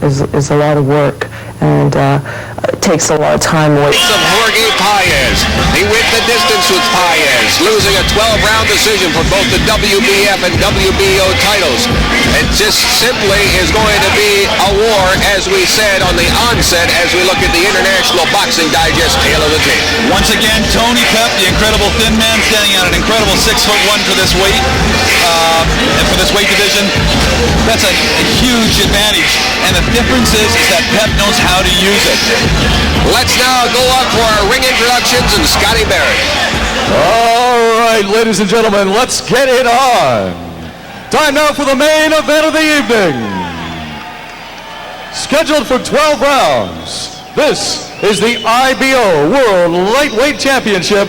is a lot of work, and it takes a lot of time away. Of Jorge Paez. He went the distance with Paez, losing a 12-round decision for both the WBF and WBO titles. It just simply is going to be a war, as we said on the onset, as we look at the International Boxing Digest Tale of the Tape. Once again, Tony Pep, the incredible thin man, standing on an incredible 6'1" for this weight, and for this weight division. That's a huge advantage. And the difference is that Pep knows how to use it. Let's now go up for our ring introductions and Scotty Barrett. All right, ladies and gentlemen, let's get it on. Time now for the main event of the evening. Scheduled for 12 rounds, this is the IBO World Lightweight Championship,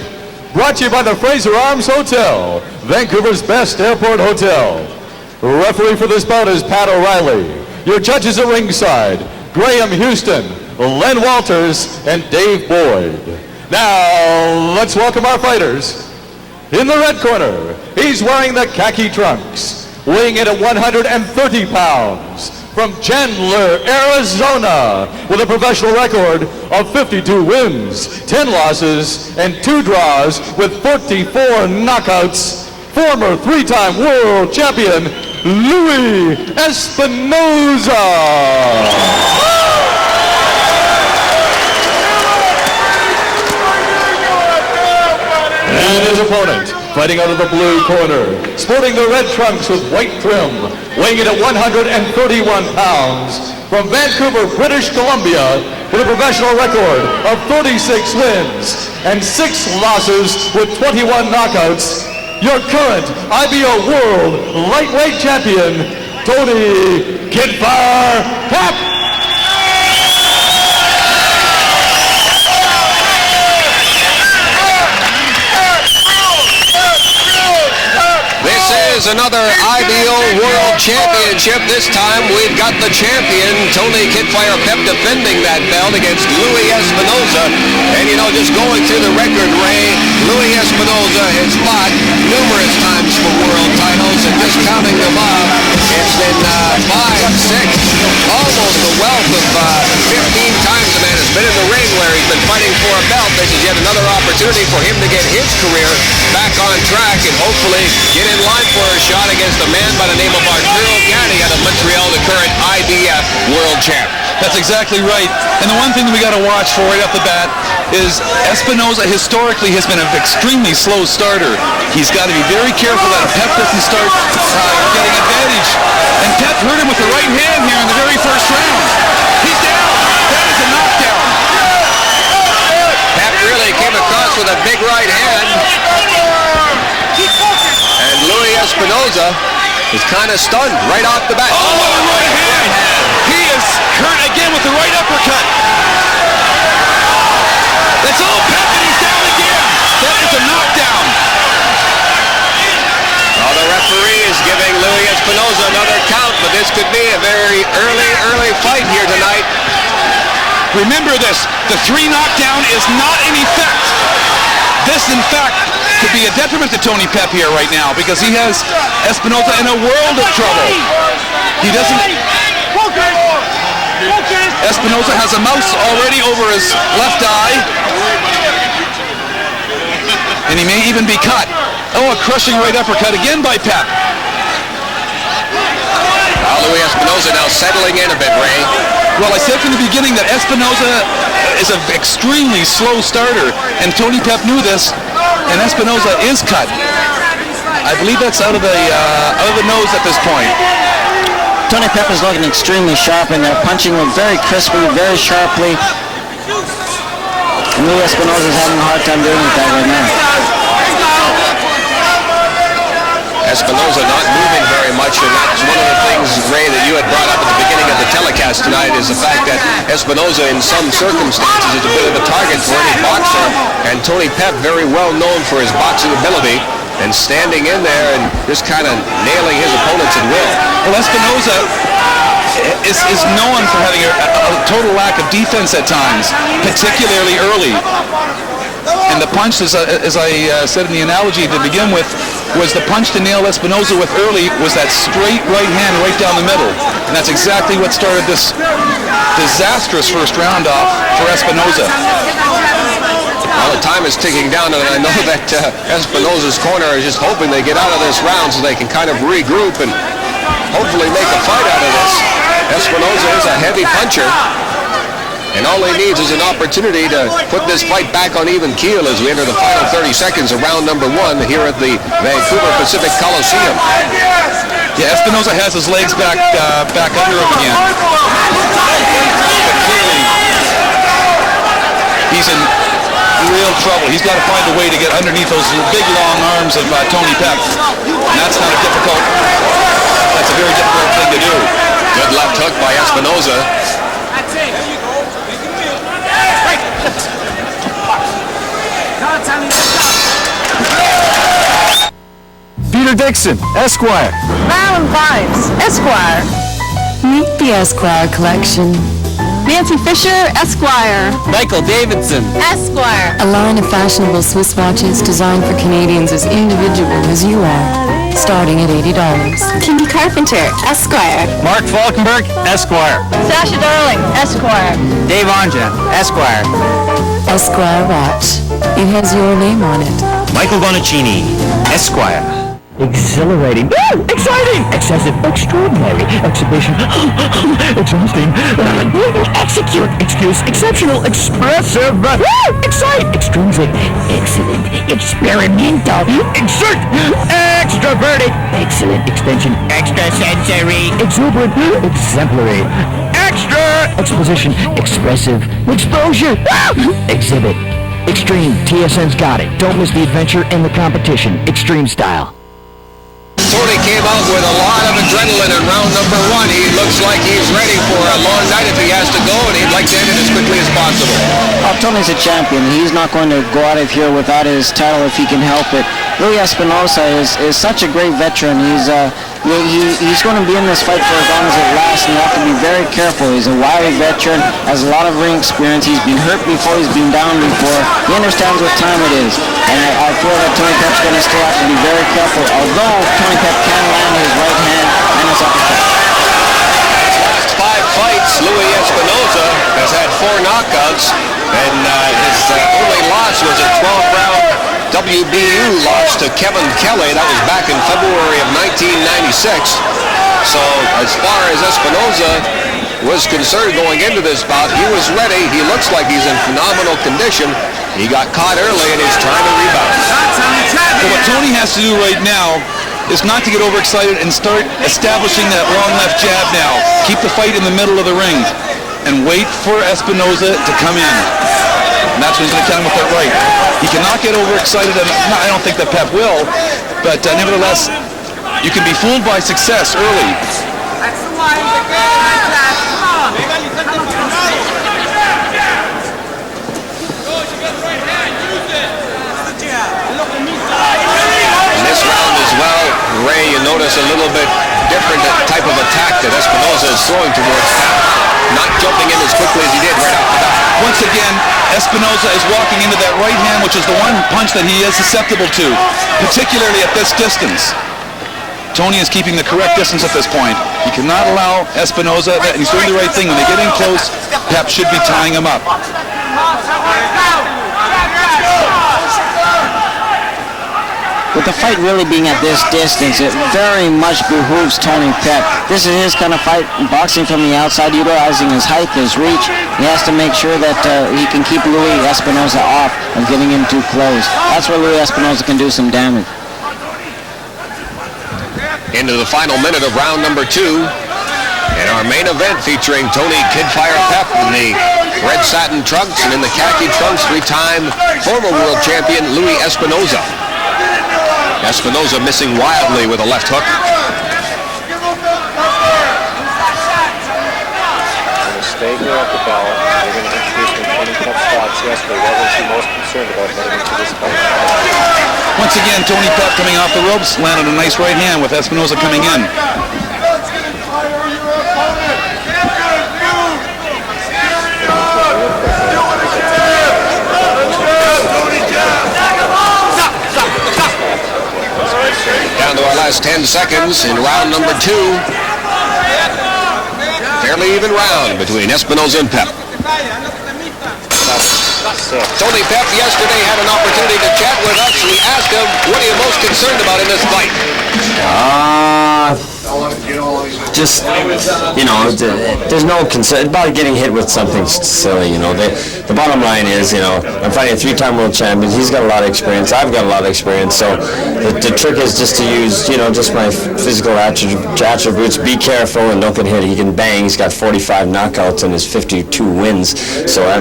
brought to you by the Fraser Arms Hotel, Vancouver's best airport hotel. Referee for this bout is Pat O'Reilly. Your judges at ringside, Graham Houston, Len Walters, and Dave Boyd. Now, let's welcome our fighters. In the red corner, he's wearing the khaki trunks, weighing in at 130 pounds, from Chandler, Arizona, with a professional record of 52 wins, 10 losses, and 2 draws, with 44 knockouts, former 3-time world champion, Louie Espinoza. And his opponent, fighting out of the blue corner, sporting the red trunks with white trim, weighing in at 131 pounds, from Vancouver, British Columbia, with a professional record of 36 wins and 6 losses with 21 knockouts, your current IBO World Lightweight Champion, Tony "Kidfire" Pep. This is another IBO World Championship. This time we've got the champion, Tony "Kidfire" Pep, defending that belt against Louie Espinoza. And you know, just going through the record, Ray, Louie Espinoza has fought numerous times for world titles, and just counting them up, it's been 5, 6, almost a wealth of 15 times the man has been in the ring where he's been fighting for a belt. This is yet another opportunity for him to get his career back on track and hopefully get in line for a shot against a man by the name of Arturo Gatti out of Montreal, the current IBF world champ. That's exactly right. And the one thing that we got to watch for right off the bat is Espinoza historically has been an extremely slow starter. He's got to be very careful that Pep doesn't start getting advantage. And Pep hurt him with the right hand here in the very first round. He's down. That is a knockdown. Pep really came across with a big right hand. And Louie Espinoza is kind of stunned right off the bat. Oh, what a right hand! He is hurt again with the right uppercut. That's all, Pep, and he's down again. That is a knockdown. Well, the referee is giving Louie Espinoza another count, but this could be a very early fight here tonight. Remember this, the 3 knockdown is not in effect. This, in fact, could be a detriment to Tony Pep here right now because he has Espinoza in a world of trouble. He doesn't... Espinoza has a mouse already over his left eye. And he may even be cut. Oh, a crushing right uppercut again by Pep. Louie Espinoza now settling in a bit, Ray. Well, I said from the beginning that Espinoza is an extremely slow starter, and Tony Pep knew this, and Espinoza is cut. I believe that's out of the nose at this point. Tony Pep is looking extremely sharp, and they're punching him very crisply, very sharply. And Louie Espinoza is having a hard time doing that right now. Espinoza not moving very much, and that's one of the things, Ray, that you had brought up at the beginning of the telecast tonight, is the fact that Espinoza in some circumstances is a bit of a target for any boxer, and Tony Pep, very well known for his boxing ability, and standing in there and just kind of nailing his opponents at will. Well, Espinoza is known for having a total lack of defense at times, particularly early. And the punch, as I said in the analogy to begin with, was the punch to nail Espinoza with early was that straight right hand right down the middle. And that's exactly what started this disastrous first round off for Espinoza. Well, the time is ticking down, and I know that Espinoza's corner is just hoping they get out of this round so they can kind of regroup and hopefully make a fight out of this. Espinoza is a heavy puncher, and all he needs is an opportunity to put this fight back on even keel as we enter the final 30 seconds of round number 1 here at the Vancouver Pacific Coliseum. Yeah, Espinoza has his legs back under him again. But clearly, he's in real trouble. He's got to find a way to get underneath those big long arms of Tony Pep. And that's not that's a very difficult thing to do. Good left hook by Espinoza. Peter Dixon, Esquire. Madeline Vines, Esquire. Meet the Esquire collection. Nancy Fisher, Esquire. Michael Davidson. Esquire. A line of fashionable Swiss watches designed for Canadians as individual as you are, starting at $80. Kindy Carpenter, Esquire. Mark Falkenberg, Esquire. Sasha Darling, Esquire. Dave Onja, Esquire. Esquire watch. It has your name on it. Michael Bonaccini, Esquire. Exhilarating, exciting, excessive, extraordinary, exhibition, exhausting, execute, excuse, exceptional, expressive, excite, extrinsic, excellent, experimental, exert, extroverted, excellent, extension, extrasensory, exuberant, exemplary, extra, exposition, expressive, exposure, exhibit, extreme, TSN's got it. Don't miss the adventure and the competition, extreme style. Tony came out with a lot of adrenaline in round number 1. He looks like he's ready for a long night if he has to go, and he'd like to end it as quickly as possible. Tony's a champion. He's not going to go out of here without his title if he can help it. Louie Espinoza is such a great veteran. He's going to be in this fight for as long as it lasts, and you have to be very careful. He's a wiry veteran, has a lot of ring experience. He's been hurt before, he's been down before. He understands what time it is, and I feel that Tony Pep's going to still have to be very careful, although Tony Pep can land his right hand and his uppercut. Last 5 fights, Louie Espinoza has had 4 knockouts, and his only loss was a 12-round WBU loss to Kevin Kelly. That was back in February of 1996. So as far as Espinoza was concerned going into this bout, he was ready. He looks like he's in phenomenal condition. He got caught early and he's trying to rebound. So what Tony has to do right now is not to get overexcited and start establishing that long left jab now. Keep the fight in the middle of the ring and wait for Espinoza to come in. And that's when he's going to count him with that right. He cannot get overexcited, and I don't think that Pep will, but nevertheless, you can be fooled by success early. In this round as well, Ray, you notice a little bit different type of attack that Espinoza is throwing towards Pep. Not jumping in as quickly as he did right off the bat. Once again, Espinoza is walking into that right hand, which is the one punch that he is susceptible to, particularly at this distance. Tony is keeping the correct distance at this point. He cannot allow Espinoza, and he's doing the right thing. When they get in close, Pep should be tying him up. With the fight really being at this distance, it very much behooves Tony Pep. This is his kind of fight, boxing from the outside, utilizing his height, his reach. He has to make sure that he can keep Louie Espinoza off of getting him too close. That's where Louie Espinoza can do some damage. Into the final minute of round number 2. And our main event featuring Tony Kidfire Pep in the red satin trunks, and in the khaki trunks, 3-time former world champion Louie Espinoza. Espinoza missing wildly with a left hook. Stay here at the bell. They're going to introduce me 20 Pep spots yesterday. What was he most concerned about heading into this fight? Once again, Tony Pep coming off the ropes, landed a nice right hand with Espinoza coming in. seconds in round number 2. Fairly even round between Espinoza and Pep. Tony Pep yesterday had an opportunity to chat with us. We asked him, what are you most concerned about in this fight? Just, there's no concern about getting hit with something silly, The bottom line is, I'm fighting a 3-time world champion. He's got a lot of experience. I've got a lot of experience. So the trick is just to use, just my physical attributes. Be careful and don't get hit. He can bang. He's got 45 knockouts and his 52 wins,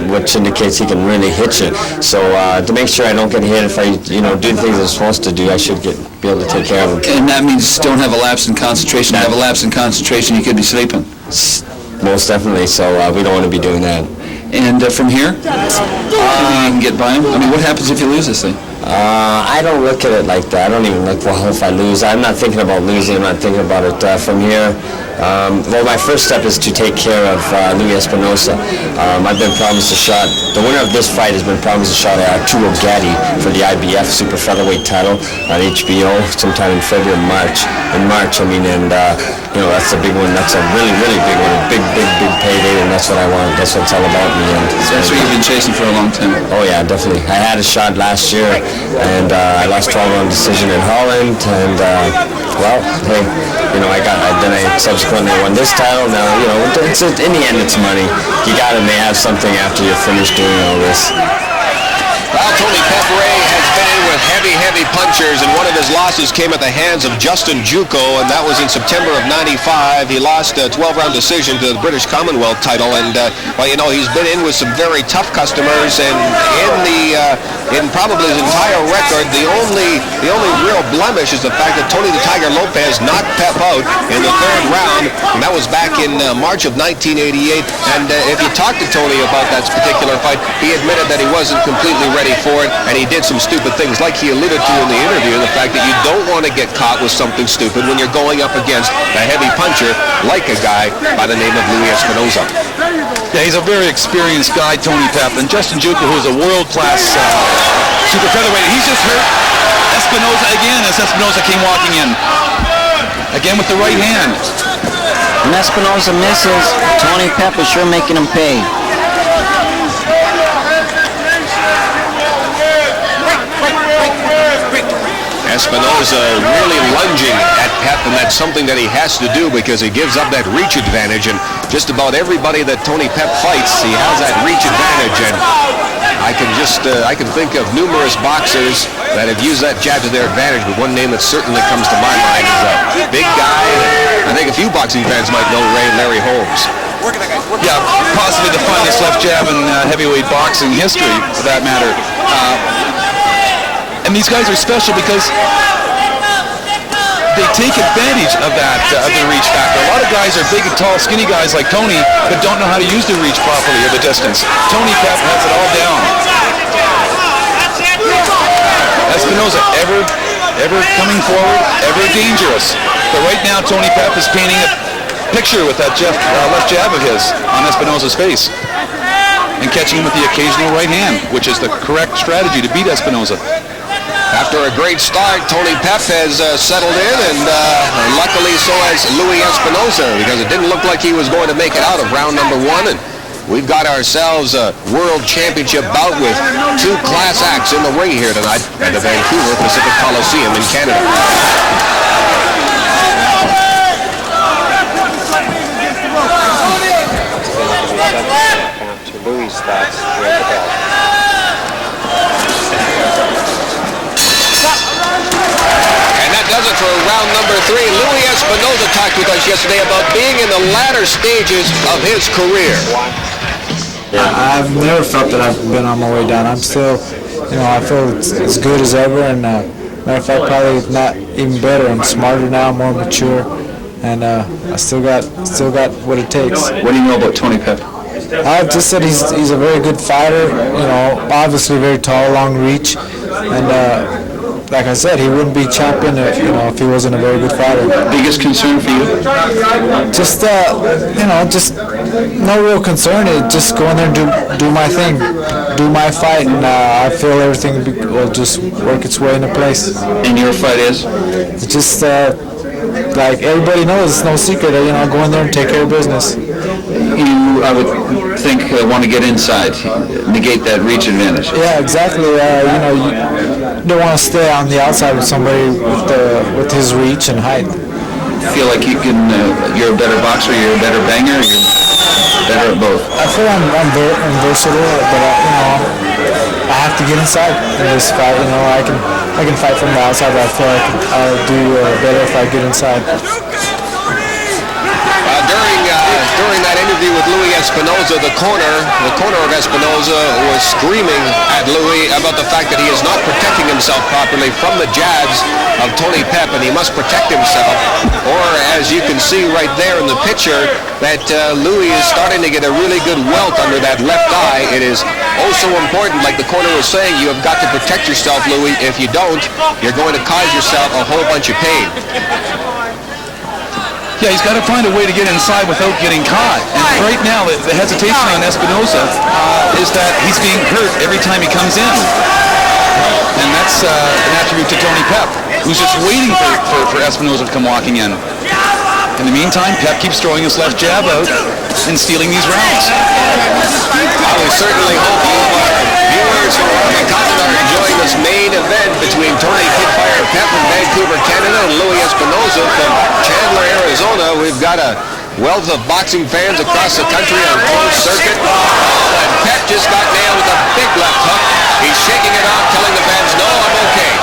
which indicates he can really hit you. So to make sure I don't get hit, if I, do things I'm supposed to do, I should be able to take care of him. And that means don't have a lapse in concentration. Have a lapse in concentration, you could be sleeping. Most definitely, so we don't want to be doing that. And from here, you can get by him? I mean, what happens if you lose this thing? I don't look at it like that. I don't even look, if I lose. I'm not thinking about losing. I'm not thinking about it from here. My first step is to take care of Louie Espinoza. I've been promised a shot. The winner of this fight has been promised a shot at Arturo Gatti for the IBF Super Featherweight title on HBO sometime in February, March. That's a big one. That's a really, really big one. A big payday, and that's what I want. That's what it's all about in the end. That's what you've been chasing for a long time. Oh yeah, definitely. I had a shot last year, and I lost 12-round decision in Holland, and I subsequently won this title. Now, in the end, it's money. You may have something after you're finished doing all this. Well, Tony Pepperay has been in with heavy punchers, and one of his losses came at the hands of Justin Juco, and that was in September of '95. He lost a 12-round decision to the British Commonwealth title, and he's been in with some very tough customers, and in probably his entire record, the only real blemish is the fact that Tony the Tiger Lopez knocked Pep out in the 3rd round, and that was back in March of 1988. And if you talk to Tony about that particular fight, he admitted that he wasn't completely ready for it, and he did some stupid things, like he alluded to in the interview, the fact that you don't want to get caught with something stupid when you're going up against a heavy puncher like a guy by the name of Louie Espinoza. Yeah, he's a very experienced guy, Tony Pep, and Justin Juco, who's a world-class super featherweight. He's just hurt Espinoza again as Espinoza came walking in. Again with the right hand. When Espinoza misses, Tony Pep is sure making him pay. Espinoza really lunging at Pep, and that's something that he has to do because he gives up that reach advantage, and just about everybody that Tony Pep fights, he has that reach advantage, and I can think of numerous boxers that have used that jab to their advantage, but one name that certainly comes to my mind is a big guy, and I think a few boxing fans might know Larry Holmes. Yeah, possibly the finest left jab in heavyweight boxing history, for that matter. And these guys are special because they take advantage of that, of the reach factor. A lot of guys are big and tall, skinny guys like Tony, but don't know how to use the reach properly or the distance. Tony Pep has it all down. Espinoza ever coming forward, ever dangerous. But right now, Tony Pep is painting a picture with that left jab of his on Espinoza's face and catching him with the occasional right hand, which is the correct strategy to beat Espinoza. After a great start, Tony Pep has settled in, and luckily so has Louie Espinoza, because it didn't look like he was going to make it out of round number 1, and we've got ourselves a World Championship bout with 2 class acts in the ring here tonight at the Vancouver Pacific Coliseum in Canada. To Louie's stats here at the belt. Does it for round number 3. Louie Espinoza talked with us yesterday about being in the latter stages of his career. I've never felt that I've been on my way down. I'm still, I feel it's as good as ever, and matter of fact, probably not even better. I'm smarter now, more mature, and I still got what it takes. What do you know about Tony Pep? I've just said he's a very good fighter. Obviously very tall, long reach, and. Like I said, he wouldn't be champion if he wasn't a very good fighter. Biggest concern for you? Just just no real concern. Just go in there and do my thing, do my fight, and I feel everything will just work its way into place. And your fight is? It's just like everybody knows, it's no secret that go in there and take care of business. You, I would think, want to get inside, negate that reach advantage. Yeah, exactly. You don't want to stay on the outside with somebody with his reach and height. Feel like you can, you're a better boxer, you're a better banger, you're better at both? I feel I'm versatile, but I have to get inside in this fight. I can fight from the outside, but I feel like I'll do better if I get inside. During that interview with Louie Espinoza, the corner of Espinoza was screaming at Louie about the fact that he is not protecting himself properly from the jabs of Tony Pep, and he must protect himself. Or, as you can see right there in the picture, that Louie is starting to get a really good welt under that left eye. It is so important, like the corner was saying, you have got to protect yourself, Louie. If you don't, you're going to cause yourself a whole bunch of pain. Yeah, he's got to find a way to get inside without getting caught. And right now, the hesitation on Espinoza is that he's being hurt every time he comes in. And that's an attribute to Tony Pep, who's just waiting for Espinoza to come walking in. In the meantime, Pep keeps throwing his left jab out and stealing these rounds. Well, we certainly hope you viewers who are enjoying this main event between Tony Kidfire Pep from Vancouver, Canada, and Louie Espinoza from Chandler, Arizona. We've got a wealth of boxing fans across the country on closed circuit. And Pep just got nailed with a big left hook. He's shaking it off, telling the fans, no, I'm okay.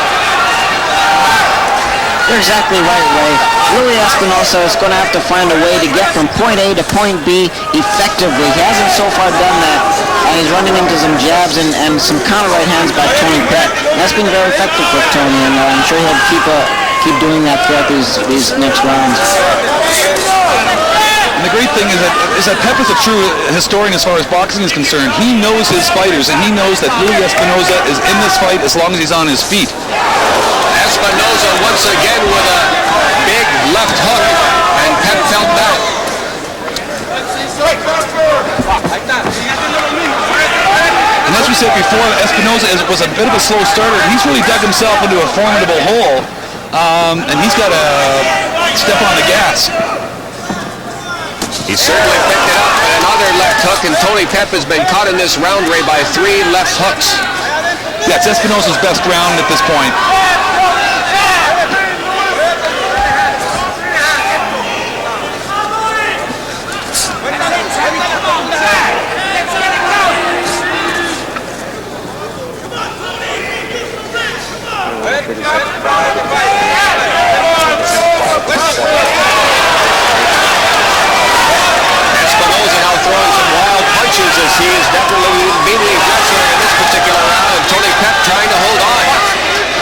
You're exactly right, Ray. Louie Espinoza is going to have to find a way to get from point A to point B effectively. He hasn't so far done that, and he's running into some jabs and some counter right hands by Tony Pep. That's been very effective for Tony, and I'm sure he'll keep doing that throughout these next rounds. And the great thing is that Pep is a true historian as far as boxing is concerned. He knows his fighters, and he knows that Louie Espinoza is in this fight as long as he's on his feet. Espinoza once again with a big left hook, and Pep felt that. And as we said before, Espinoza was a bit of a slow starter. He's really dug himself into a formidable hole, and he's got to step on the gas. He certainly picked it up, and another left hook, and Tony Pep has been caught in this round, Ray, by 3 left hooks. Yeah, it's Espinoza's best round at this point. Espinoza now throwing some wild punches as he is definitely being the aggressor in this particular round, and Tony Pep trying to hold on.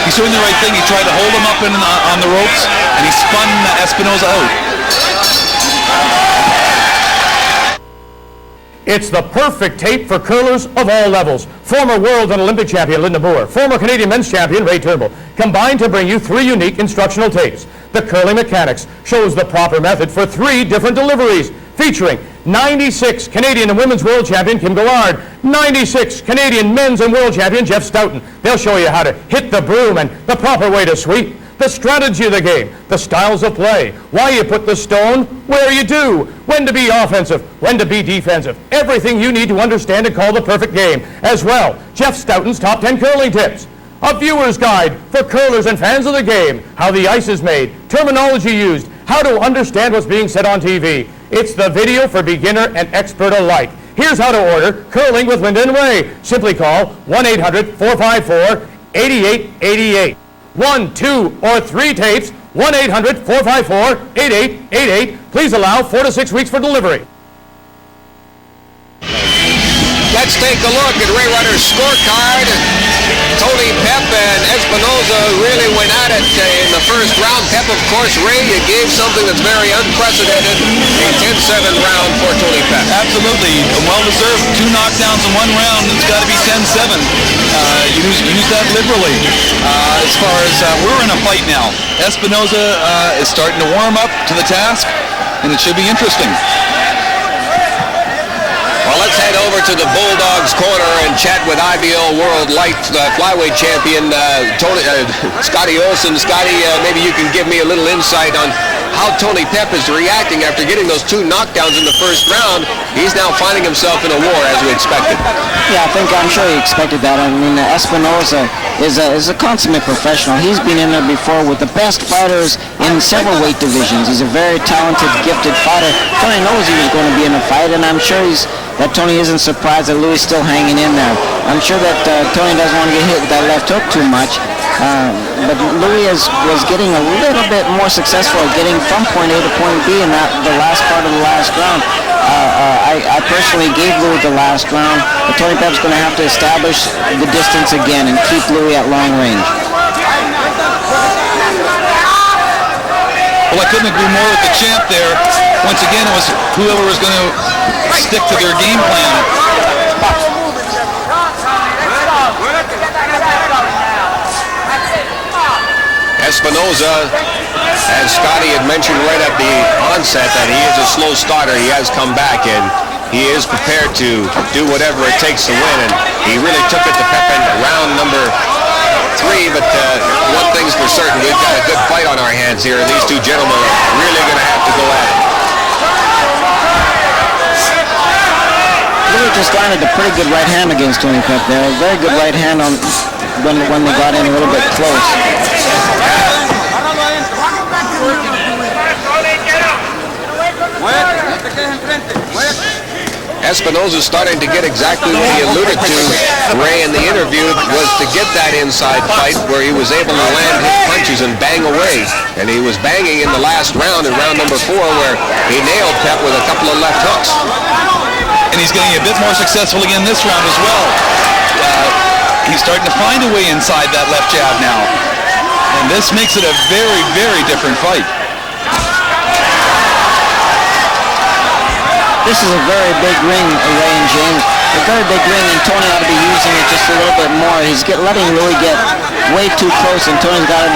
He's doing the right thing. He tried to hold him up on the ropes, and he spun Espinoza out. It's the perfect tape for curlers of all levels. Former world and Olympic champion Linda Moore, former Canadian men's champion Ray Turnbull, combined to bring you 3 unique instructional tapes. The Curling Mechanics shows the proper method for 3 different deliveries, featuring 96 Canadian and women's world champion Kim Gillard, 96 Canadian men's and world champion Jeff Stoughton. They'll show you how to hit the broom and the proper way to sweep, the strategy of the game, the styles of play, why you put the stone where you do, when to be offensive, when to be defensive, everything you need to understand and call the perfect game. As well, Jeff Stoughton's top 10 curling tips, a viewer's guide for curlers and fans of the game, how the ice is made, terminology used, how to understand what's being said on TV. It's the video for beginner and expert alike. Here's how to order Curling with Linda and Ray. Simply call 1-800-454-8888. 1, 2, or 3 tapes, 1-800-454-8888. Please allow 4 to 6 weeks for delivery. Let's take a look at Ray Rutter's scorecard. Tony Pep and Espinoza really went at it in the first round. Pep, of course, Ray, you gave something that's very unprecedented, a 10-7 round for Tony Pep. Absolutely. Well-deserved. 2 knockdowns in 1 round. It's got to be 10-7. Use that liberally. As far as we're in a fight now. Espinoza is starting to warm up to the task, and it should be interesting. Well, let's head over over to the Bulldogs corner and chat with IBO World Light Flyweight Champion Scotty Olson. Scotty, maybe you can give me a little insight on how Tony Pep is reacting after getting those 2 knockdowns in the first round. He's now finding himself in a war, as we expected. Yeah, I'm sure he expected that. I mean, Espinoza is a consummate professional. He's been in there before with the best fighters in several weight divisions. He's a very talented, gifted fighter. Tony knows he was going to be in a fight, and I'm sure that Tony isn't surprised that Louie is still hanging in there. I'm sure that Tony doesn't want to get hit with that left hook too much. But Louie was getting a little bit more successful at getting from point A to point B in the last part of the last round. I personally gave Louie the last round, but Tony Pep's going to have to establish the distance again and keep Louie at long range. Well, I couldn't agree more with the champ there. Once again, it was whoever was going to stick to their game plan. Espinoza, as Scotty had mentioned right at the onset, that he is a slow starter. He has come back, and he is prepared to do whatever it takes to win, and he really took it to Pep in round number 3, but one thing's for certain, we've got a good fight on our hands here, and these 2 gentlemen are really going to have to go at it. Louie just landed a pretty good right hand against Tony Pep there. A very good right hand on when they got in a little bit close. Espinoza's starting to get exactly what he alluded to, Ray, in the interview, was to get that inside fight where he was able to land his punches and bang away. And he was banging in the last round, in round number 4, where he nailed Pep with a couple of left hooks. And he's getting a bit more successful again this round as well. He's starting to find a way inside that left jab now. And this makes it a very, very different fight. This is a very big ring, Ray and James. A very big ring, and Tony ought to be using it just a little bit more. He's letting Louie get way too close, and Tony's got to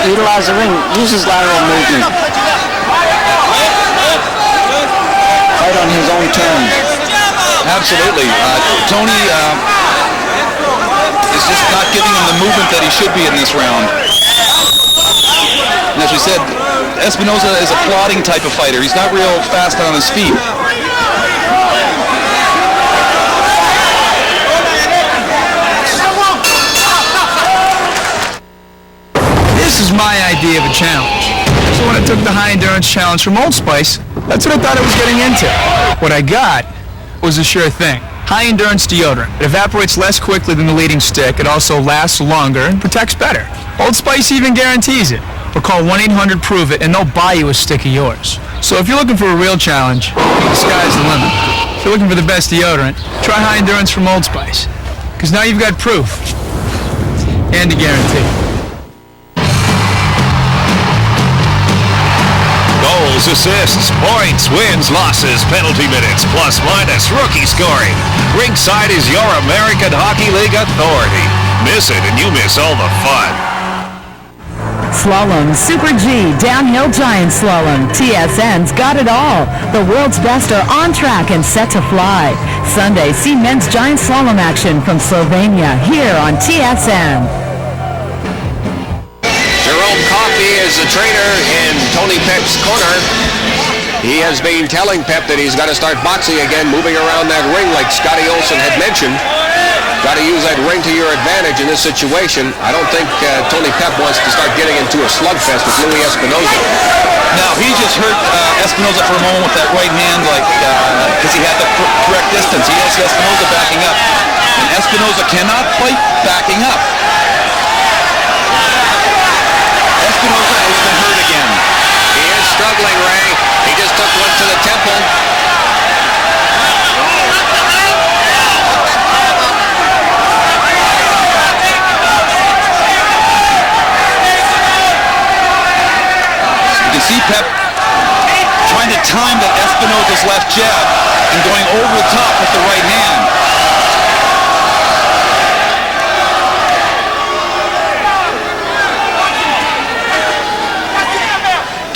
utilize the ring, use his lateral movement. Fight on his own terms. Absolutely. Tony is just not giving him the movement that he should be in this round. And as we said, Espinoza is a plodding type of fighter. He's not real fast on his feet. This is my idea of a challenge. So when I took the high endurance challenge from Old Spice, that's what I thought I was getting into. What I got was a sure thing. High endurance deodorant. It evaporates less quickly than the leading stick. It also lasts longer and protects better. Old Spice even guarantees it. Or call 1-800-PROVE-IT and they'll buy you a stick of yours. So if you're looking for a real challenge, the sky's the limit. If you're looking for the best deodorant, try high endurance from Old Spice. Because now you've got proof. And a guarantee. Goals, assists, points, wins, losses, penalty minutes, plus minus, rookie scoring. Ringside is your American Hockey League authority. Miss it and you miss all the fun. Slalom, Super G, Downhill Giant Slalom. TSN's got it all. The world's best are on track and set to fly. Sunday, see men's giant slalom action from Slovenia here on TSN. Jerome Coffey is the trainer in Tony Pep's corner. He has been telling Pep that he's got to start boxing again, moving around that ring like Scotty Olson had mentioned. Got to use that ring to your advantage in this situation. I don't think Tony Pep wants to start getting into a slugfest with Louie Espinoza. Now, he just hurt Espinoza for a moment with that right hand, because he had the correct distance. He has Espinoza backing up. And Espinoza cannot fight backing up. Espinoza has been hurt again. He is struggling, Ray. He just took one to the temple. You see Pep trying to time that Espinoza's left jab and going over the top with the right hand.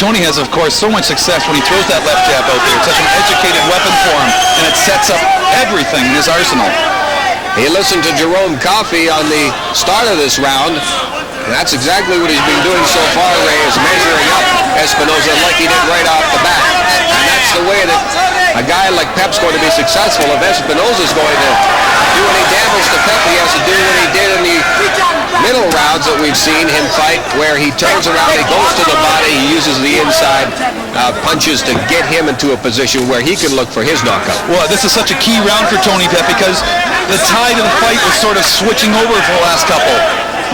Tony has, of course, so much success when he throws that left jab out there. It's such an educated weapon for him, and it sets up everything in his arsenal. He listened to Jerome Coffey on the start of this round, and that's exactly what he's been doing so far, Ray, is measuring up Espinoza like he did right off the bat. And that's the way that a guy like Pep's going to be successful. If Espinoza's going to do any damage to Pep, he has to do what he did in the middle rounds that we've seen him fight, where he turns around, he goes to the body, he uses the inside punches to get him into a position where he can look for his knockout. Well, this is such a key round for Tony Pep because the tide of the fight was sort of switching over for the last couple.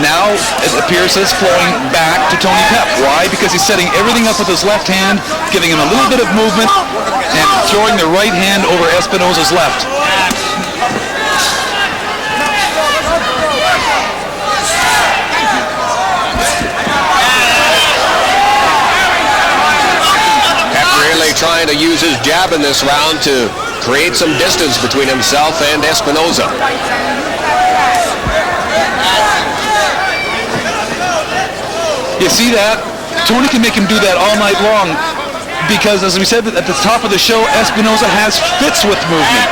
Now it appears it's flowing back to Tony Pep. Why? Because he's setting everything up with his left hand, giving him a little bit of movement, and throwing the right hand over Espinoza's left. Trying to use his jab in this round to create some distance between himself and Espinoza. You see that? Tony can make him do that all night long because, as we said at the top of the show, Espinoza has fits with movement.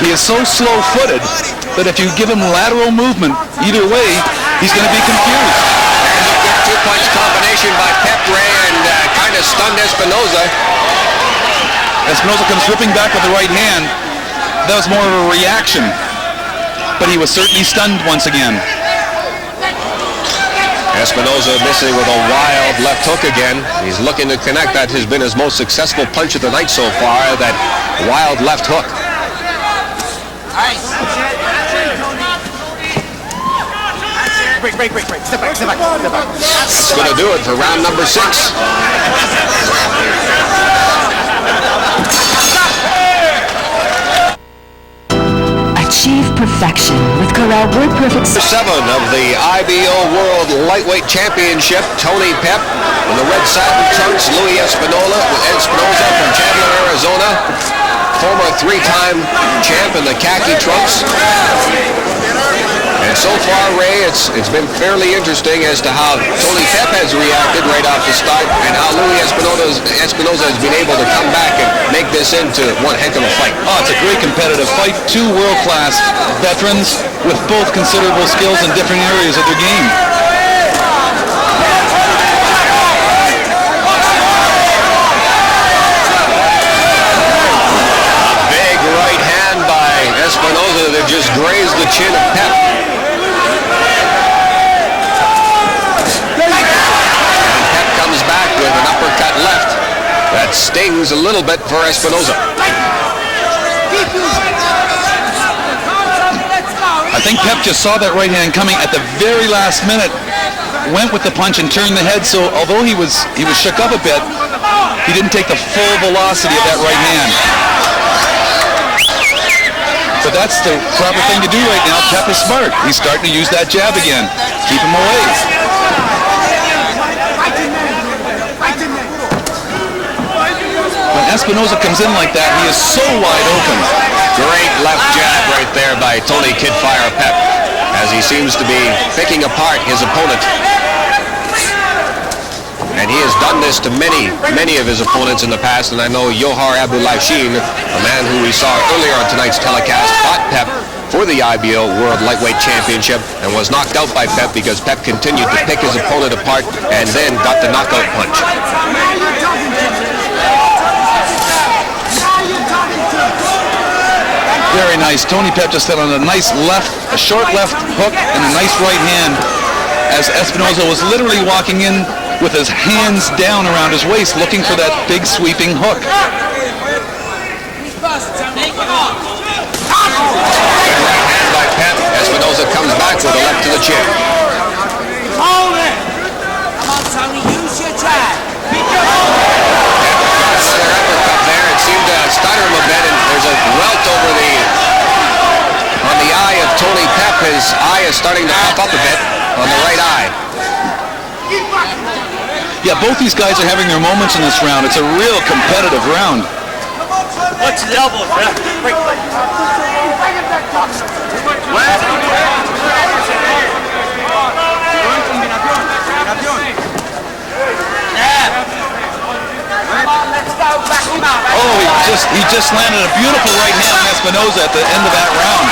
He is so slow-footed that if you give him lateral movement either way, he's going to be confused. And a good two-punch combination by Pep, Ray, and kind of stunned Espinoza. Espinoza comes ripping back with the right hand. That was more of a reaction, but he was certainly stunned once again. Espinoza missing with a wild left hook again. He's looking to connect. That has been his most successful punch of the night so far, that wild left hook. Break. Step back. That's going to do it for round number 6. Achieve perfection with Corel Word Perfect 7 of the IBO World Lightweight Championship. Tony Pep in the red satin trunks. Louie Espinoza from Chandler, Arizona. Former 3-time champ in the khaki trunks. And so far, Ray, it's been fairly interesting as to how Tony Pep has reacted right off the start and how Louie Espinoza has been able to come back and make this into one heck of a fight. Oh, it's a great competitive fight. 2 world-class veterans with both considerable skills in different areas of their game. A big right hand by Espinoza that just grazed the chin of Pep. With an uppercut left that stings a little bit for Espinoza. I think Pep just saw that right hand coming at the very last minute, went with the punch and turned the head, so although he was shook up a bit, he didn't take the full velocity of that right hand. But that's the proper thing to do right now. Pep is smart. He's starting to use that jab again. Keep him away. When Espinoza comes in like that, he is so wide open. Great left jab right there by Tony Kidfire Pep, as he seems to be picking apart his opponent. And he has done this to many of his opponents in the past, and I know Yohar Abdulashin, a man who we saw earlier on tonight's telecast, fought Pep for the IBO World Lightweight Championship and was knocked out by Pep because Pep continued to pick his opponent apart and then got the knockout punch. Very nice. Tony Pep just hit on a nice a short left hook and a nice right hand as Espinoza was literally walking in with his hands down around his waist looking for that big sweeping hook. Good right hand by Pep. Espinoza comes back with a left to the chin. Hold it! Come on, Tony, use your jab. Another uppercut there. It seemed to stutter him a bit, and there's a welt over on the eye of Tony Pep. His eye is starting to pop up a bit on the right eye. Yeah, both these guys are having their moments in this round. It's a real competitive round. Watch the elbows, man. he just landed a beautiful right hand on Espinoza at the end of that round.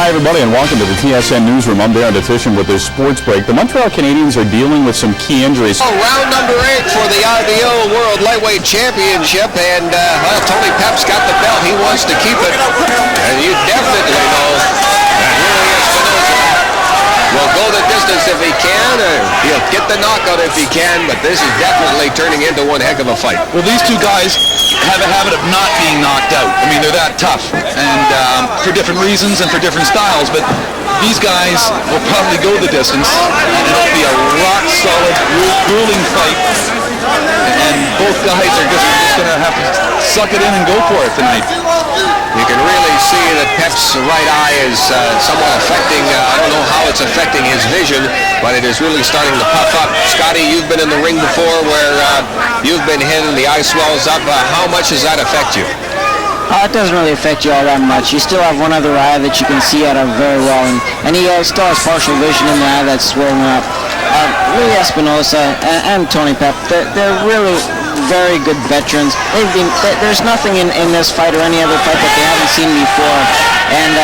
Hi, everybody, and welcome to the TSN Newsroom. I'm Darren Detition with this sports break. The Montreal Canadiens are dealing with some key injuries. Oh, round number 8 for the IBO World Lightweight Championship, and well, Tony Pep's got the belt. He wants to keep it, and you definitely know that Louie Espinoza will go the distance if he can, or he'll get the knockout if he can, but this is definitely turning into one heck of a fight. Well, these two guys have a habit of not being knocked out. I mean, they're that tough, and for different reasons and for different styles, but these guys will probably go the distance, and it'll be a rock-solid, grueling fight, and both guys are just going to have to suck it in and go for it tonight. You can really see that Pep's right eye is somewhat affecting, I don't know how it's affecting his vision, but it is really starting to puff up. Scotty, you've been in the ring before where you've been hit and the eye swells up. How much does that affect you? It doesn't really affect you all that much. You still have one other eye that you can see out of very well, and he still has partial vision in the eye that's swollen up. Louie Espinoza and Tony Pep, they're really very good veterans. There's nothing in this fight or any other fight that they haven't seen before, and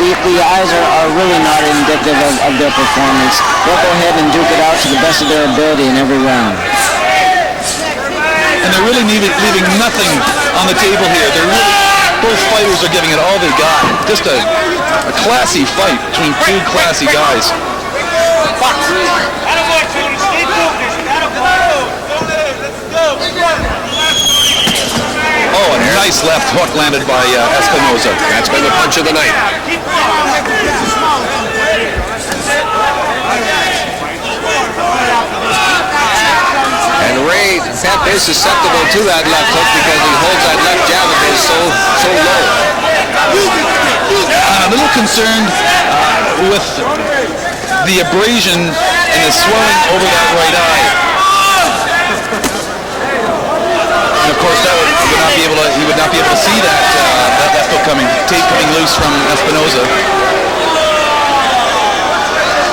the eyes are really not indicative of their performance. They'll go ahead and duke it out to the best of their ability in every round. And they're really leaving nothing on the table here. Both fighters are giving it all they got. Just a classy fight between two classy guys. Oh, a nice left hook landed by Espinoza. That's been the punch of the night. And Ray, Pep is susceptible to that left hook because he holds that left jab of his so low. I'm a little concerned with the abrasion and the swelling over that right eye. And of course, he would not be able to see that left hook tape coming loose from Espinoza.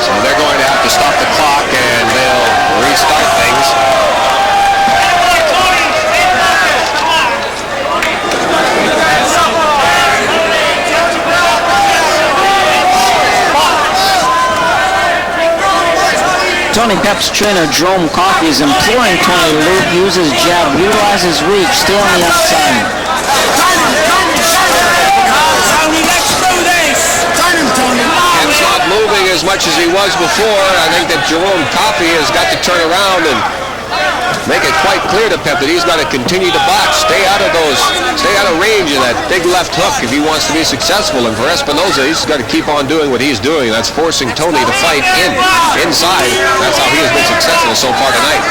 So they're going to have to stop the clock and they'll restart things. Tony Pep's trainer, Jerome Coffey, is imploring Tony to use his jab, utilize his reach, stay on the outside. Pep's not moving as much as he was before. I think that Jerome Coffey has got to turn around and make it quite clear to Pep that he's got to continue to box, stay out of range of that big left hook if he wants to be successful. And for Espinoza, he's got to keep on doing what he's doing. That's forcing Tony to fight inside. That's how he has been successful so far tonight.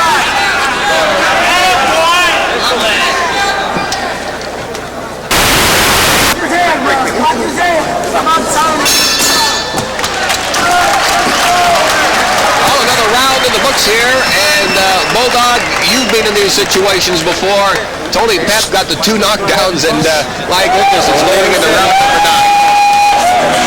Another round in the books here, and Bulldog, you've been in these situations before. Tony Pep got the 2 knockdowns, and my goodness, it's leading into round number 9.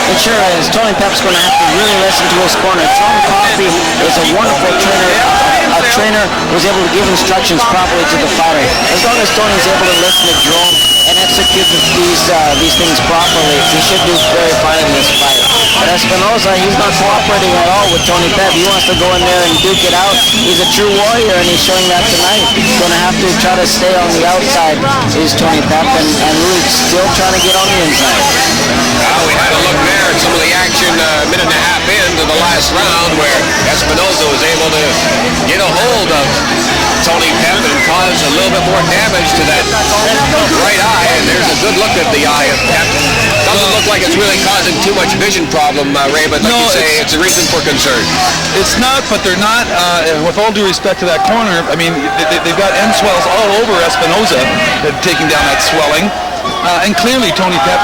It sure is. Tony Pep's going to have to really listen to his corner. Jerome Coffey is a wonderful trainer. A trainer who's able to give instructions properly to the fighter. As long as Tony's able to listen to Jerome and execute these things properly, he should do very fine in this fight. But Espinoza, he's not cooperating at all with Tony Pep. He wants to go in there and duke it out. He's a true warrior, and he's showing that tonight. He's going to have to try to stay on the outside, is Tony Pep, and Louie still trying to get on the inside. We had a look there at some of the action a minute and a half into the last round where Espinoza was able to get a hold of Tony Pep and cause a little bit more damage to that right eye. And there's a good look at the eye of Pep. Doesn't look like it's really causing too much vision problem, Ray, but like you say, it's a reason for concern. It's not, but they're not, with all due respect to that corner, I mean, they've got end swells all over Espinoza, taking down that swelling. And clearly Tony Pep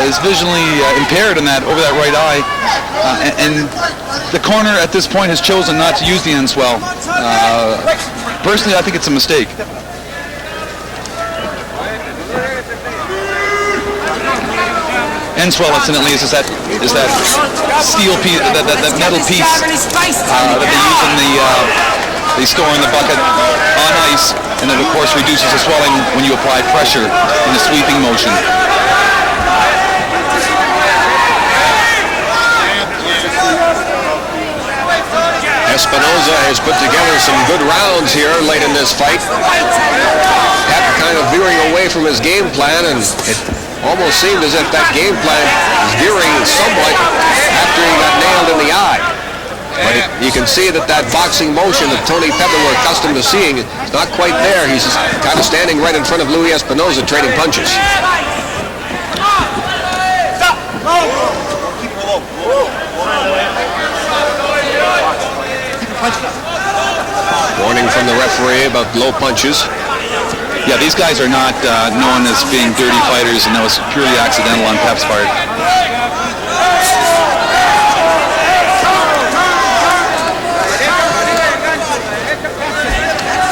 is visually impaired in over that right eye. And the corner at this point has chosen not to use the end swell. Personally, I think it's a mistake. Enswell, incidentally, is that steel piece, that metal piece that they use in they store in the bucket on ice, and it of course reduces the swelling when you apply pressure in a sweeping motion. Espinoza has put together some good rounds here late in this fight. Pep kind of veering away from his game plan, and it almost seemed as if that game plan is veering somewhat after he got nailed in the eye. But you can see that boxing motion that Tony Pep and we're accustomed to seeing is not quite there. He's just kind of standing right in front of Louie Espinoza trading punches. Warning from the referee about low punches. Yeah, these guys are not known as being dirty fighters, and that was purely accidental on Pep's part.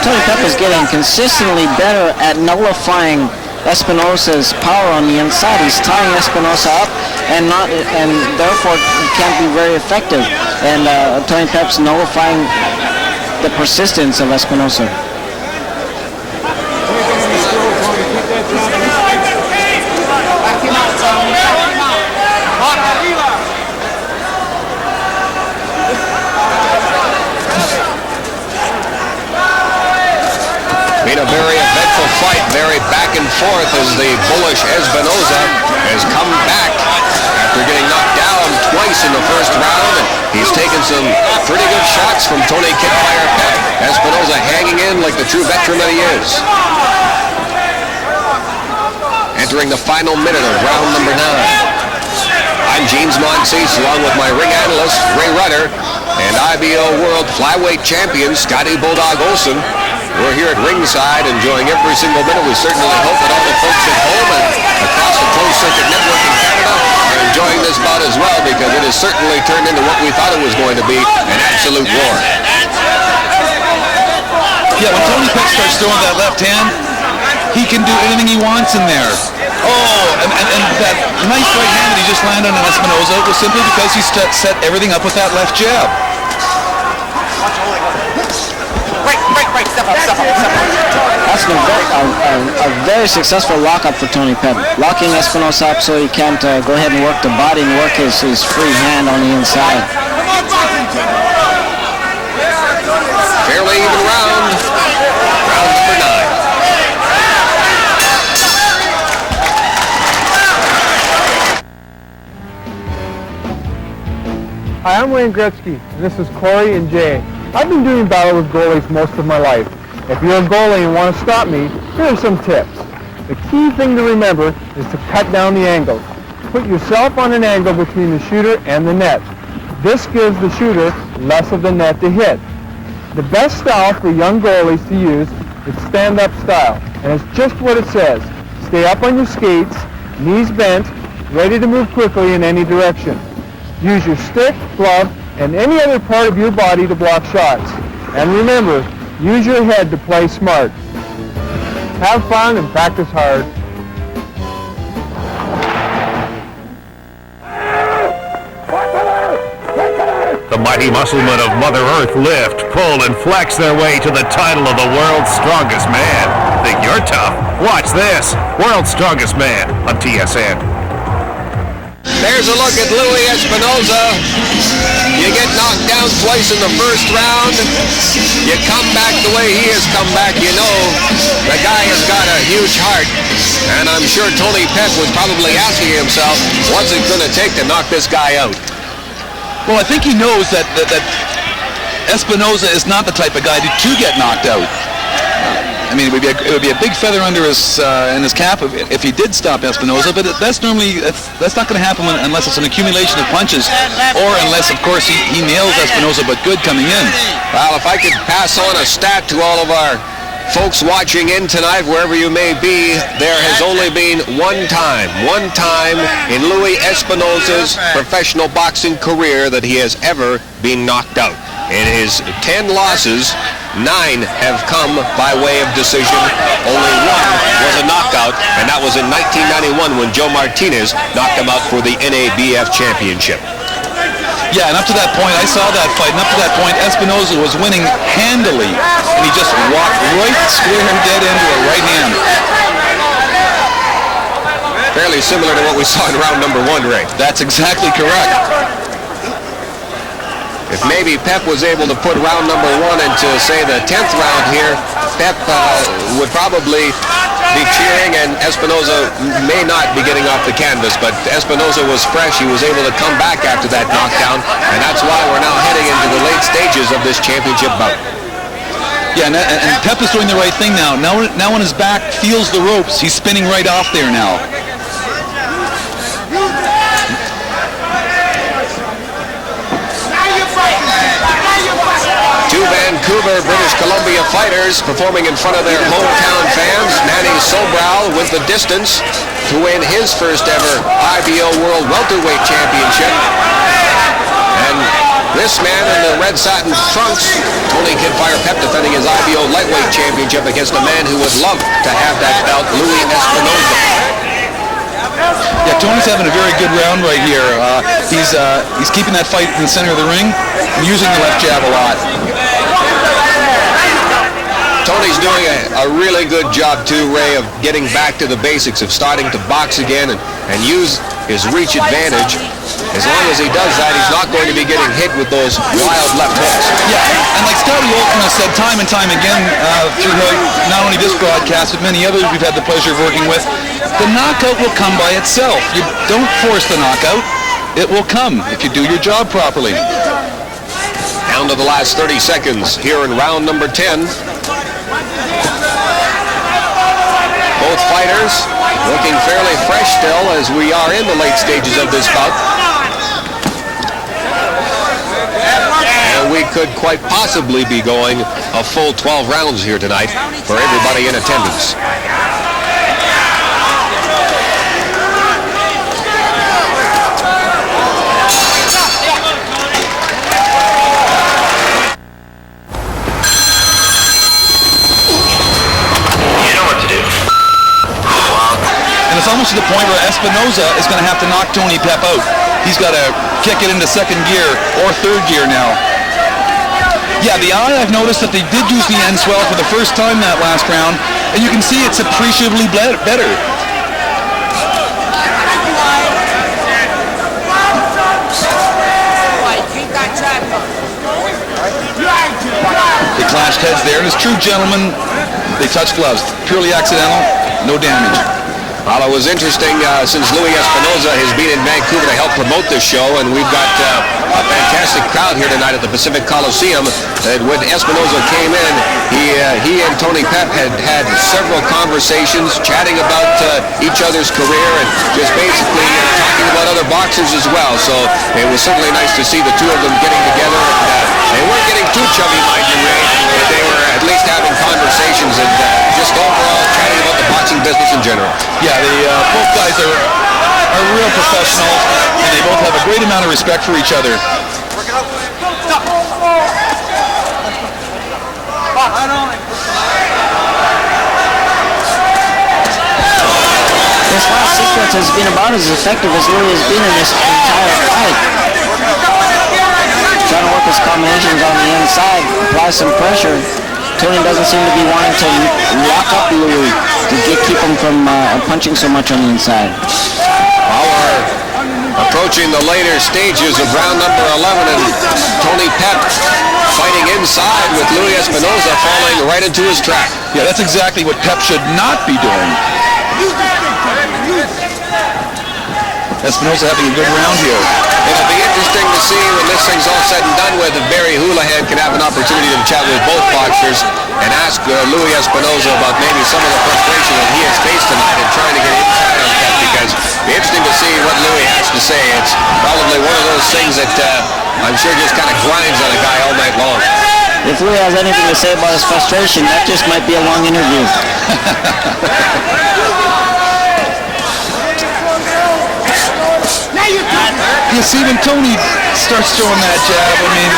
Tony Pep is getting consistently better at nullifying Espinoza's power on the inside. He's tying Espinoza up, and therefore he can't be very effective. And Tony Pep's nullifying the persistence of Espinoza. Been a very eventful fight, very back and forth as the bullish Espinoza has come back after getting knocked down twice in the first round. And he's taken some pretty good shots from Tony Kidfire Pep. Espinoza hanging in like the true veteran that he is. Entering the final minute of round number 9. I'm James Monsees, along with my ring analyst, Ray Rutter, and IBO World Flyweight Champion, Scotty Bulldog Olson. We're here at ringside enjoying every single minute. We certainly hope that all the folks at home and across the closed circuit network in Canada are enjoying this bout as well, because it has certainly turned into what we thought it was going to be, an absolute war. Yeah, when Tony Pep starts throwing that left hand, he can do anything he wants in there. Oh, and that nice right hand that he just landed on Espinoza was simply because he set everything up with that left jab. That's a very successful lockup for Tony Pep. Locking Espinoza up so he can't go ahead and work the body and work his free hand on the inside. Fairly even round. Round number 9. Hi, I'm Wayne Gretzky, and this is Corey and Jay. I've been doing battle with goalies most of my life. If you're a goalie and want to stop me, here are some tips. The key thing to remember is to cut down the angles. Put yourself on an angle between the shooter and the net. This gives the shooter less of the net to hit. The best style for young goalies to use is stand-up style, and it's just what it says. Stay up on your skates, knees bent, ready to move quickly in any direction. Use your stick, glove, and any other part of your body to block shots. And remember, use your head to play smart. Have fun and practice hard. The mighty musclemen of Mother Earth lift, pull, and flex their way to the title of the world's strongest man. Think you're tough? Watch this. World's Strongest Man on TSN. There's a look at Louie Espinoza. You get knocked down twice in the first round. You come back the way he has come back, you know the guy has got a huge heart. And I'm sure Tony Pep was probably asking himself, what's it going to take to knock this guy out? Well, I think he knows that Espinoza is not the type of guy to get knocked out. I mean, it would be a big feather under his in his cap if he did stop Espinoza, but that's not going to happen unless it's an accumulation of punches, or unless, of course, he nails Espinoza, but good coming in. Well, if I could pass on a stat to all of our folks watching in tonight, wherever you may be, there has only been one time in Louie Espinoza's professional boxing career that he has ever been knocked out. In his 10 losses, 9 have come by way of decision. Only 1 was a knockout, and that was in 1991 when Joe Martinez knocked him out for the NABF championship. Yeah, and up to that point, I saw that fight, and up to that point, Espinoza was winning handily, and he just walked right square dead into a right hand. Fairly similar to what we saw in round number 1, Ray. That's exactly correct. If maybe Pep was able to put round number 1 into, say, the 10th round here, Pep would probably be cheering, and Espinoza may not be getting off the canvas, but Espinoza was fresh. He was able to come back after that knockdown, and that's why we're now heading into the late stages of this championship bout. Yeah, and Pep is doing the right thing now. Now when his back feels the ropes, he's spinning right off there now. Two Vancouver, British Columbia fighters performing in front of their hometown fans. Manny Sobral with the distance to win his first ever IBO World Welterweight Championship. And this man in the red satin trunks, Tony Kid Fire Pep, defending his IBO Lightweight Championship against a man who would love to have that belt, Louie Espinoza. Yeah, Tony's having a very good round right here. He's keeping that fight in the center of the ring and using the left jab a lot. Tony's doing a really good job too, Ray, of getting back to the basics, of starting to box again and use his reach advantage. As long as he does that, he's not going to be getting hit with those wild left hooks. Yeah, and like Scotty Olsen has said time and time again through not only this broadcast, but many others we've had the pleasure of working with, the knockout will come by itself. You don't force the knockout. It will come if you do your job properly. Down to the last 30 seconds here in round number 10. Both fighters looking fairly fresh still as we are in the late stages of this bout. And we could quite possibly be going a full 12 rounds here tonight for everybody in attendance. And it's almost to the point where Espinoza is going to have to knock Tony Pep out. He's got to kick it into second gear or third gear now. Yeah, the eye, I've noticed that they did use the end swell for the first time that last round, and you can see it's appreciably better. They clashed heads there, and as true gentlemen, they touched gloves. Purely accidental, no damage. Well, it was interesting since Louie Espinoza has been in Vancouver to help promote this show, and we've got a fantastic crowd here tonight at the Pacific Coliseum. And when Espinoza came in, he and Tony Pep had several conversations, chatting about each other's career and just basically talking about other boxers as well. So it was certainly nice to see the two of them getting together. And they weren't getting too chummy, mind you, Ray, but they were at least having conversations and just overall chatting about the boxing business in general. Yeah, both guys are real professionals, and they both have a great amount of respect for each other. This last sequence has been about as effective as Louie has been in this entire fight. Trying to work his combinations on the inside, apply some pressure. Tony doesn't seem to be wanting to lock up Louie to keep him from punching so much on the inside. Well, we're approaching the later stages of round number 11, and Tony Pep fighting inside with Louie Espinoza falling right into his trap. Yeah, that's exactly what Pep should not be doing. Espinoza having a good round here. It'll be interesting to see when this thing's all said and done with if Barry Houlihan can have an opportunity to chat with both boxers and ask Louie Espinoza about maybe some of the frustration that he has faced tonight and trying to get inside on Pep, because it'll be interesting to see what Louie has to say. It's probably one of those things that I'm sure just kind of grinds on a guy all night long. If Louie has anything to say about his frustration, that just might be a long interview. Now you You see, when Tony starts throwing that jab, I mean,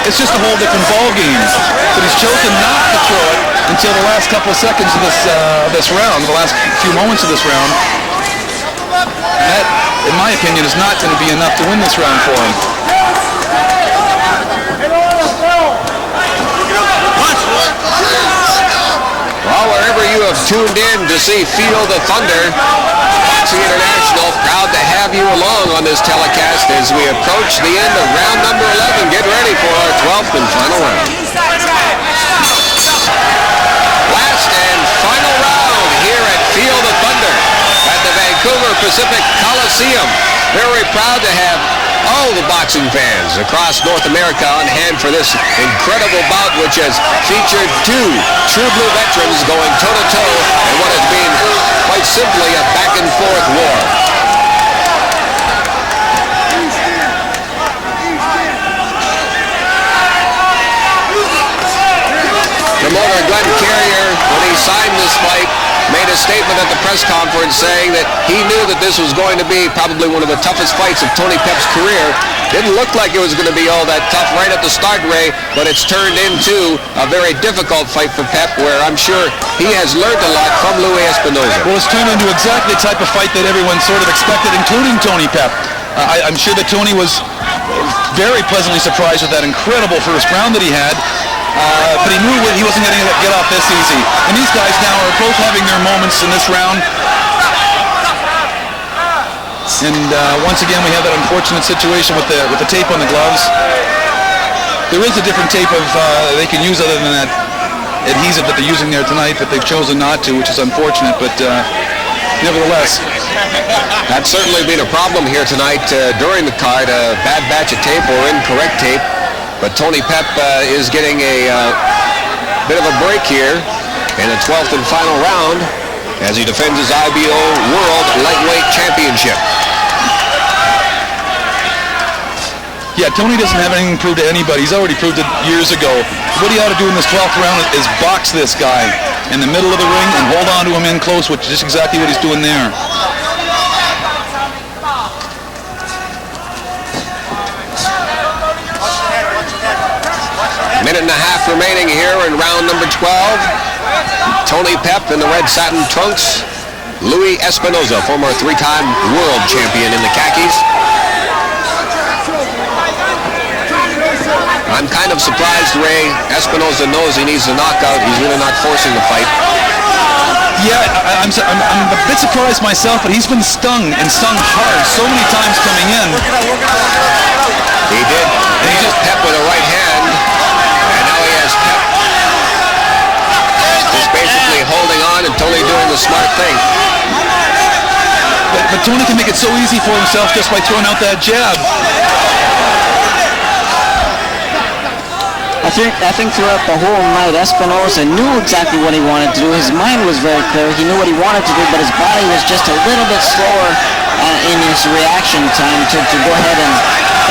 it's just a whole different ball game. But he's chosen not to throw it until the last couple of seconds of this round, the last few moments of this round. And that, in my opinion, is not going to be enough to win this round for him. Well, wherever you have tuned in to see Field of Thunder, Boxing International, proud to have you along on this telecast as we approach the end of round number 11. Get ready for our 12th and final round. Last and final round here at Field of Thunder at the Vancouver Pacific Coliseum. Very proud to have all the boxing fans across North America on hand for this incredible bout, which has featured two true blue veterans going toe-to-toe in what has been quite simply a back-and-forth war. Promoter Glenn Carrier, when he signed this fight, made a statement at the press conference saying that he knew that this was going to be probably one of the toughest fights of Tony Pep's career. Didn't look like it was going to be all that tough right at the start, Ray, but it's turned into a very difficult fight for Pep, where I'm sure he has learned a lot from Louie Espinoza. Well, it's turned into exactly the type of fight that everyone sort of expected, including Tony Pep. I'm sure that Tony was very pleasantly surprised with that incredible first round that he had. But he knew he wasn't going to get off this easy. And these guys now are both having their moments in this round. And once again, we have that unfortunate situation with the tape on the gloves. There is a different tape they can use other than that adhesive that they're using there tonight, but they've chosen not to, which is unfortunate. But nevertheless, that's certainly been a problem here tonight during the card. A bad batch of tape or incorrect tape. But Tony Pep is getting a bit of a break here in the 12th and final round as he defends his IBO World Lightweight Championship. Yeah, Tony doesn't have anything to prove to anybody. He's already proved it years ago. What he ought to do in this 12th round is box this guy in the middle of the ring and hold on to him in close, which is just exactly what he's doing there. Minute and a half remaining here in round number 12. Tony Pep in the red satin trunks. Louie Espinoza, former three-time world champion in the khakis. I'm kind of surprised, Ray. Espinoza knows he needs a knockout. He's really not forcing the fight. Yeah, I'm a bit surprised myself, but he's been stung and stung hard so many times coming in. He did. He just Pep with a right hand. Basically holding on and Tony doing the smart thing. But Tony can make it so easy for himself just by throwing out that jab. I think throughout the whole night, Espinoza knew exactly what he wanted to do. His mind was very clear. He knew what he wanted to do, but his body was just a little bit slower in his reaction time to go ahead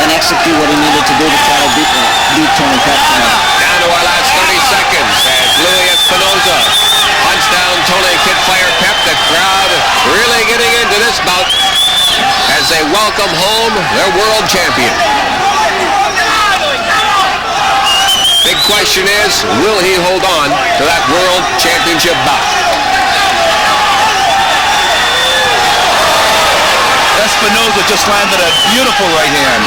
and execute what he needed to do to try to beat Tony Pep tonight. Down to our last 30 seconds as Louie Espinoza hunts down Tony Kitfire Pep. The crowd really getting into this bout as they welcome home their world champion. Big question is, will he hold on to that world championship bout? Espinoza just landed a beautiful right hand.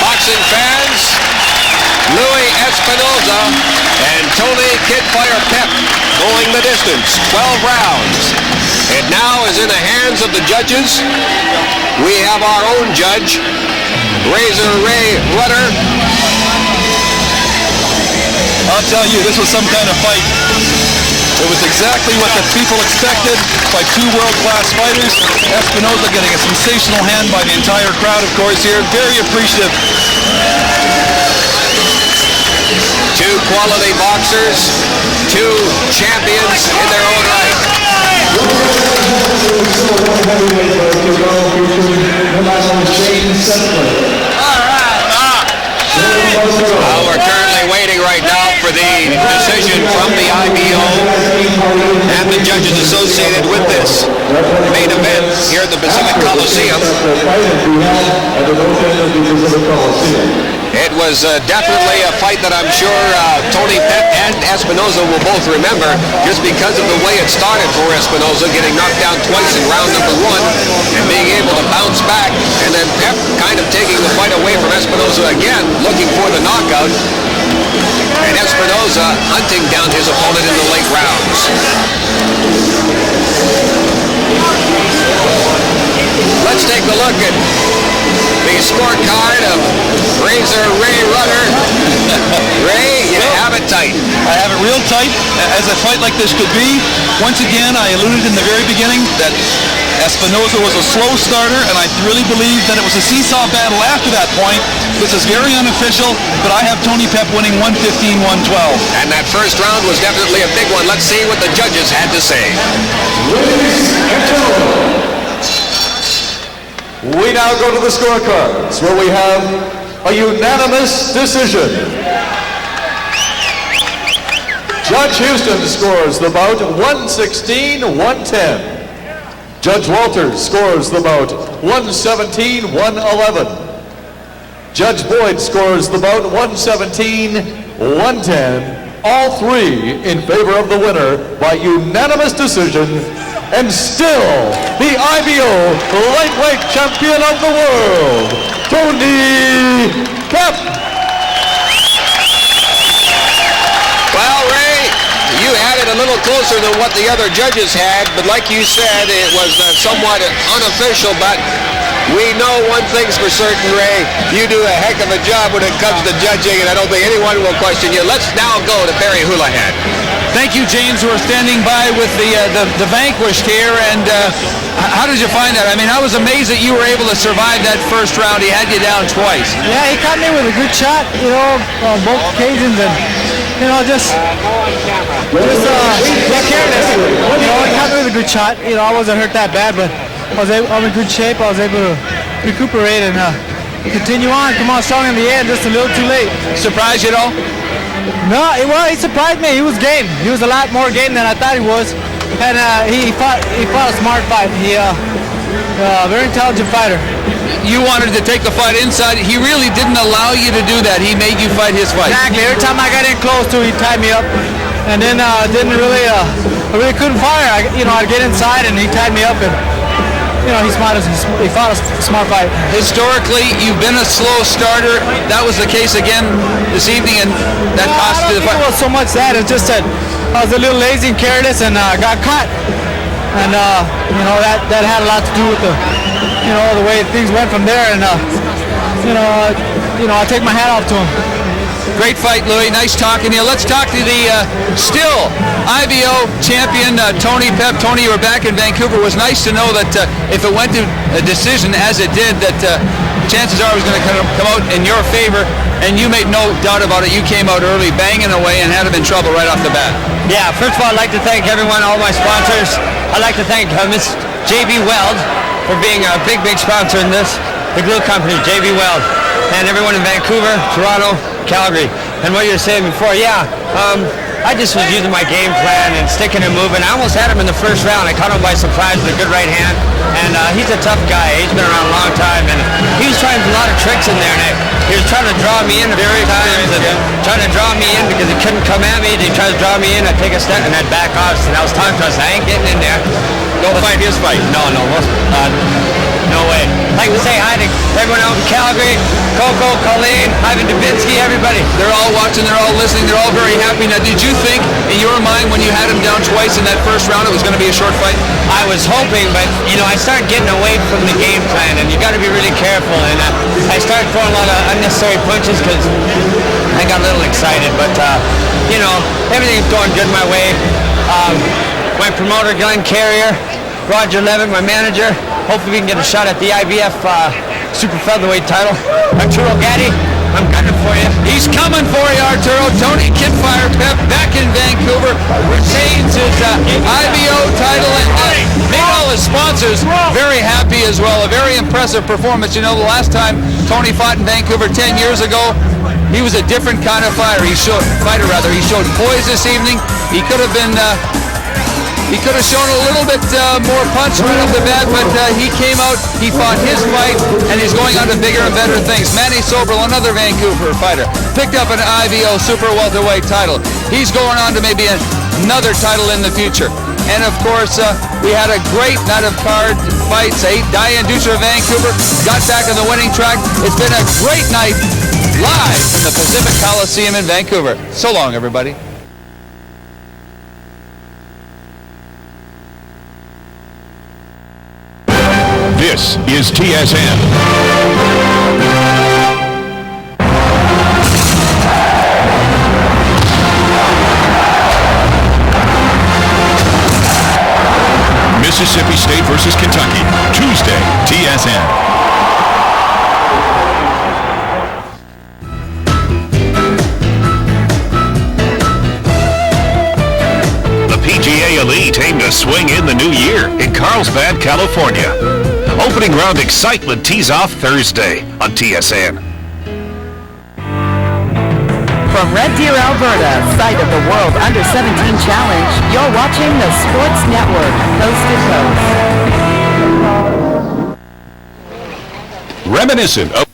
Boxing fans, Louie Espinoza and Tony Kitfire Pep going the distance, 12 rounds. It now is in the hands of the judges. We have our own judge, Razor Ray Rudder. I'll tell you, this was some kind of fight. It was exactly what the people expected by two world-class fighters. Espinoza getting a sensational hand by the entire crowd, of course, here. Very appreciative. Two quality boxers, two champions in their own right. We're currently waiting right now for the decision from the IBO. associated with this main event here at the Pacific Coliseum. It was definitely a fight that I'm sure Tony Pep and Espinoza will both remember, just because of the way it started for Espinoza, getting knocked down twice in round number 1 and being able to bounce back, and then Pep kind of taking the fight away from Espinoza again, looking for the knockout, and Espinoza hunting down his opponent in the late rounds. Let's take a look at the scorecard of Razor Ray Rudder. Ray, you have it tight. I have it real tight, as a fight like this could be. Once again, I alluded in the very beginning that Espinoza was a slow starter, and I really believe that it was a seesaw battle after that point. This is very unofficial, but I have Tony Pep winning 115-112. And that first round was definitely a big one. Let's see what the judges had to say. We now go to the scorecards, where we have a unanimous decision. Judge Houston scores the bout 116-110. Judge Walters scores the bout 117-111. Judge Boyd scores the bout 117-110. All three in favor of the winner by unanimous decision, and still the IBO lightweight champion of the world, Tony Pep. Well, Ray, you had it a little closer than what the other judges had, but like you said, it was somewhat unofficial, but we know one thing's for certain, Ray. You do a heck of a job when it comes to judging, and I don't think anyone will question you. Let's now go to Barry Houlihan. Thank you, James. We're standing by with the vanquished here, and how did you find that? I mean, I was amazed that you were able to survive that first round. He had you down twice. Yeah, he caught me with a good shot, on both occasions, and just careless. He caught me with a good shot. I wasn't hurt that bad, but I'm in good shape. I was able to recuperate and continue on. Come on, strong in the end, just a little too late. Surprised you at all? No, he surprised me. He was game. He was a lot more game than I thought he was, and he fought a smart fight. He very intelligent fighter. You wanted to take the fight inside. He really didn't allow you to do that. He made you fight his fight. Exactly. Every time I got in close to him, he tied me up, and then I really couldn't fire. I'd get inside, and he tied me up, and he fought a smart fight. Historically, you've been a slow starter. That was the case again this evening, and that cost you the fight. It was so much that. It's just that I was a little lazy and careless, and got caught. And that had a lot to do with the way things went from there. And I take my hat off to him. Great fight, Louie. Nice talking to you. Let's talk to the still IBO champion, Tony Pep. Tony, you were back in Vancouver. It was nice to know that if it went to a decision, as it did, that chances are it was going to come out in your favor, and you made no doubt about it. You came out early, banging away, and had him in trouble right off the bat. Yeah, first of all, I'd like to thank everyone, all my sponsors. I'd like to thank Miss J.B. Weld for being a big sponsor in this. The glue company, J.B. Weld. And everyone in Vancouver, Toronto, Calgary. And what you were saying before, I just was using my game plan and sticking and moving. I almost had him in the first round. I caught him by surprise with a good right hand. And he's a tough guy. He's been around a long time. And he was trying a lot of tricks in there. And he was trying to draw me in various times. And trying to draw me in because he couldn't come at me. He tried to draw me in. I'd take a step and I'd back off. And I was talking to us. I ain't getting in there. Go fight his fight. No way. I'd like to say hi to everyone out in Calgary, Coco, Colleen, Ivan Dubinsky, everybody. They're all watching, they're all listening, they're all very happy. Now, did you think, in your mind, when you had him down twice in that first round, it was going to be a short fight? I was hoping, but, I started getting away from the game plan, and you got to be really careful. And I started throwing a lot of unnecessary punches because I got a little excited. But, everything's going good my way. My promoter, Glenn Carrier, Roger Levitt, my manager. Hopefully we can get a shot at the IBF super featherweight title. Arturo Gatti, I'm gunning for you. He's coming for you, Arturo. Tony Kidfire Pep back in Vancouver retains his IBO title and made all his sponsors very happy as well. A very impressive performance. The last time Tony fought in Vancouver 10 years ago, he was a different kind of fighter. He showed poise this evening. He could have been He could have shown a little bit more punch right off the bat, but he came out, he fought his fight, and he's going on to bigger and better things. Manny Sobral, another Vancouver fighter, picked up an IBO super welterweight title. He's going on to maybe another title in the future. And of course, we had a great night of card fights. Diane Dusher of Vancouver got back on the winning track. It's been a great night live from the Pacific Coliseum in Vancouver. So long, everybody. This is TSN. Mississippi State versus Kentucky, Tuesday, TSN. The PGA Elite aim to swing in the new year in Carlsbad, California. Opening round excitement tees off Thursday on TSN. From Red Deer, Alberta, site of the World Under-17 Challenge, you're watching the Sports Network, coast to coast. Reminiscent of